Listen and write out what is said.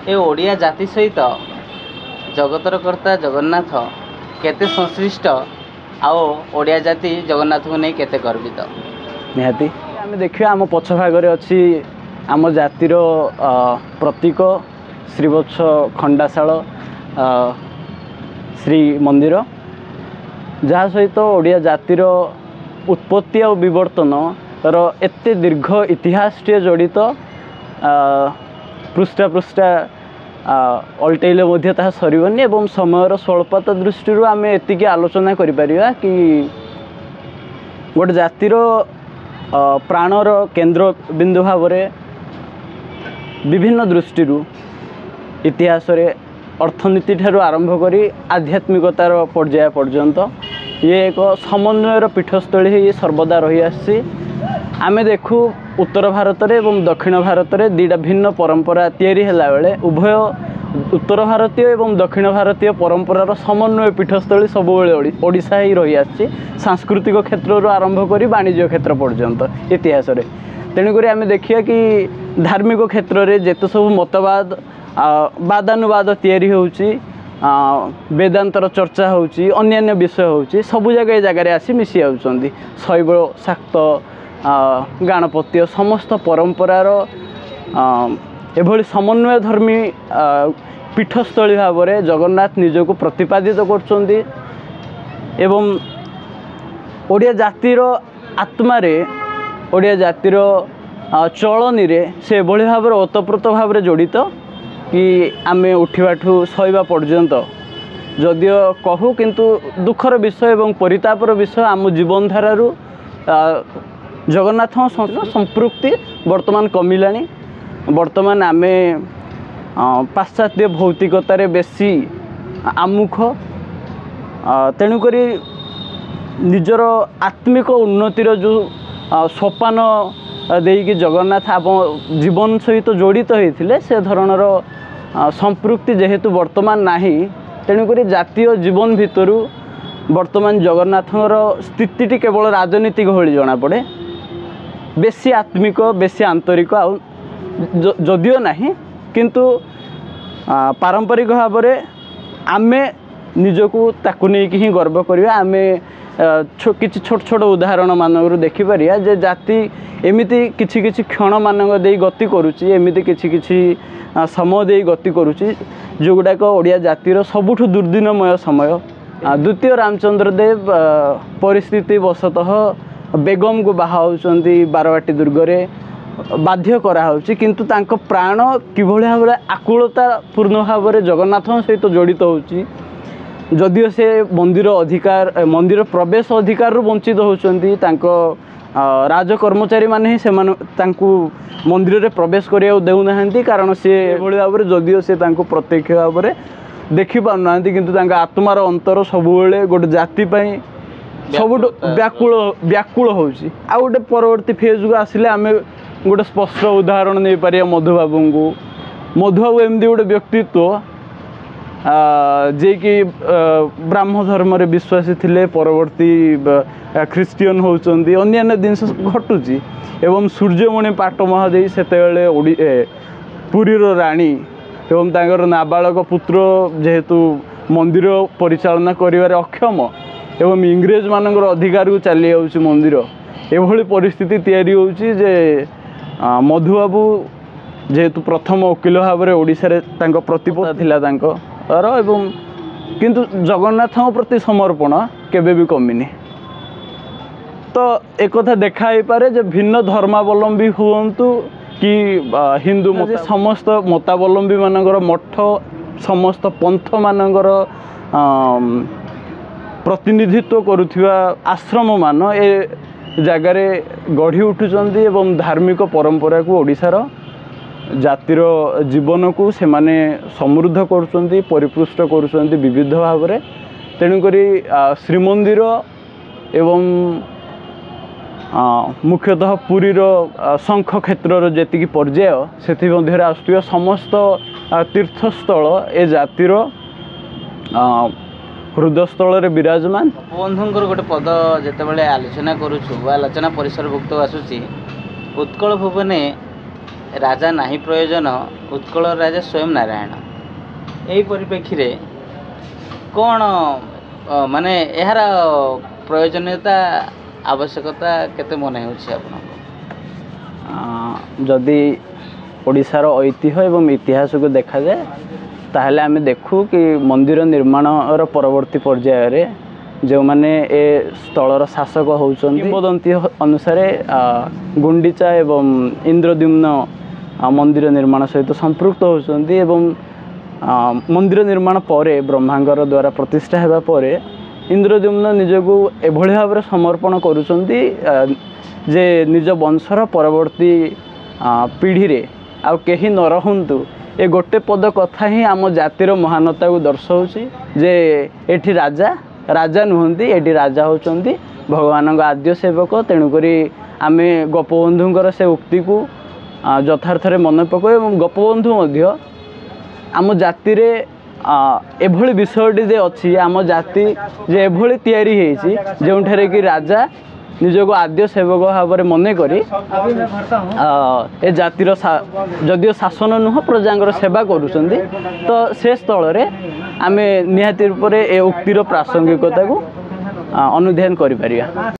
ए ओडिया जाति सहित जगतर कर्ता जगन्नाथ केते संश्लिष्ट आओ ओडिया जाति जगन्नाथ को नहीं केते गर्वित निहाती आम देखिए आम पछ भागरे अच्छी आम जातिर प्रतीक श्रीवत्स खंडाशाल श्री मंदिर जहाँ सहित ओडिया जातिर उत्पत्ति और विवर्तन एते दीर्घ इतिहास टे जड़ित पृष्ठा पृष्ठा अल्टेले मध्य ताहा सरीबनी एवं समयर स्वल्पता दृष्टि आम एतिकी आलोचना करिपरिबा कि गोटे जातिर प्राणर केन्द्र बिंदु भाव विभिन्न दृष्टि इतिहास रे अर्थनीति ठारू आरंभ करी आध्यात्मिकतार पर्याय पर्यंत ये एक समन्वयर पीठस्थली ये सर्वदा रही आसी आमे देखू उत्तर भारत रे एवं दक्षिण भारत रे दुईटा भिन्न परंपरा तैयारी हैला बेले उभय उत्तर भारतीय एवं दक्षिण भारतीय परंपरार समन्वय पीठस्थली सब ओडिशा ही रही आसी सांस्कृतिक क्षेत्र आरंभ करी वाणिज्य क्षेत्र पर्यंत इतिहास रे तेणुक आम देखिए कि धार्मिक क्षेत्र में जेते सब मतवाद वादानुवाद तैयारी होउची वेदांतर चर्चा होउची अन्यान्य विषय होउची सबु जगह जगह आसी मिसी आउछंदी शैव शाक्त गणपत्य समस्त परंपरार एभली समन्वय धर्मी पीठस्थली भाव में जगन्नाथ निजको प्रतिपादित करछंदी एवं ओडिया जातिर आत्मा रे ओडिया जातिर चलनी रे से एभली भाव ओतप्रोत भाव में जड़ित कि आमे उठिबाठू शोइबा पर्यंत जदियो कहू किंतु दुखर विषय एवं परितापर विषय आम जीवन धारारू जगन्नाथ संपृक्ति वर्तमान कमिलानी वर्तमान आमे पाश्चात्य भौतिकतार बेसी आमुख तेणुक निजर आत्मिक उन्नतिर जो सोपान देकी जगन्नाथ आप जीवन सहित जड़ित होते से धरणर संपृक्ति जेहेतु वर्तमान नाही तेणुक जातीय जीवन भितर वर्तमान जगन्नाथर स्थिति केवल राजनीतिक भली जना पड़े बेसी आत्मिक बेसी आंतरिक जदियो नहीं किंतु पारंपरिक भाव में आमे निजको ताकू नहीं ही गर्व करिया आमे किछि छोट छोट उदाहरण मानक देखिपर जे जाति एमिति किछि किछि क्षण मानक दे गति करुच्ची एमिति किछि किछि समय दे गति करुच्ची जो गुड़ाक ओडिया जातिर सबुठु दुर्दिनमय समय द्वितीय रामचंद्र देव परिस्थिति वशतः बेगम को बाहाउचंदी बारवाटी दुर्गरे बाध्य कराऊँच किंतु तांको प्राण किभଳି भाव आकुलता पूर्ण भाव में जगन्नाथ सहित जड़ित होची जदियो से मंदिर अधिकार मंदिर प्रवेश अधिकार वंचित होचंदी तांको राजकर्मचारी माने ही सेमान तांको मंदिर रे प्रवेश करिया देउनाहांती कारण से एभଳି भाव में जदियो से तांको प्रत्यक्ष भाव में देखि पाउनाहांती किंतु तांको आत्मार अंतर सबुबेले गोटे जाति पई सब व्याकुल होची आ गोटे परवर्ती फेज को आसिले आमे गोटे स्पष्ट उदाहरण नहीं पारिया मधुबाबू को मधुबाबू एमती गोटे व्यक्तित्व जे कि ब्राह्म धर्म रे विश्वासी थिले परवर्ती ख्रीस्टियन होचंदी अन्यान्य जिनस घटुची एवं सूर्यमणि पाट महादेवी सेतेबेले पुरीर राणी एवं तांकर नाबालक पुत्र जेहेतु मंदिर परिचालना करिवारे अक्षम एवं इंग्रेज मानकर अधिकार को चली जाऊँगी मंदिर एभली परिस्थिति तैयारी होउची जे मधुबाबू जेहेतु प्रथम वकील भाव में ओडिशा रे तांको प्रतिपदा थिला तांकर एवं किंतु जगन्नाथ प्रति समर्पण केबे भी कमिनी तो एक कथा देखा ही पारे जे भिन्न धर्मावलंबी हुंतु कि हिंदू मत समस्त मतावलंबी मानकर मठ समस्त पंथ मानकर प्रतिनिधित्व करुथिबा आश्रम मान ए जगार गढ़ी उठुचंदी एवं धार्मिक परंपरा को ओडिशार जातिर जीवन को से माने समृद्ध करुचंदी परिपुष्ट करुचंदी विविध भाव में तेणुक श्रीमंदिर एवं मुख्यतः पुरीर शंख क्षेत्र जी पर्याय से आसुवा समस्त तीर्थस्थल ए जातिर हृदयस्थल रे विराजमान बंधुंकर गोटे पद जितेबाला आलोचना करुचु आलोचना परिसरभुक्त आसूची उत्कल भुवने राजा नाही प्रयोजन उत्कल राजा स्वयं नारायण यही परिप्रेक्षी कौन माने यार प्रयोजनीयता आवश्यकता केते मन हो जदि ओडिशार ऐतिह्य एवं इतिहास को देखा जाए ताहले आमे देखू कि मंदिर निर्माण परवर्ती पर्याय जो माने ए स्थलर शासक होउछन्ति किंवदंती अनुसार गुंडीचा एवं इंद्रद्युम्न मंदिर निर्माण सहित संपृक्त होउछन्ति एवं मंदिर निर्माण परे ब्रह्मांगर द्वारा प्रतिष्ठा हेबा परे इंद्रद्युम्न निजको एभଳି भाବରେ समर्पण करूछन्ति जे निज वंशर परवर्ती पीढ़ी रे आउ केही न रहंतु ए गोटे पद कथा ही आम जातिर महानता को दर्शाऊँच जे एठी राजा राजा नुहंती एठी राजा होचंती भगवान आद्य सेवक तेणुक आम गोपबंधुंकर से उक्ति को यथार्थ मन पकाऊ एवं गोपबंधु आम जाति एभली विषयटी जे अच्छी आम जाति जे एभली तैयारी होइछि जोंठारे कि राजा निजको आद्य सेवक भाव में मन करी ए जातिर जदिओ शासन नुह प्रजांगर सेवा करुछन्ति तो से स्थल रे आमे निहाती रूप से ए उक्तिर प्रासंगिकता को अनुध्यान करि परिया।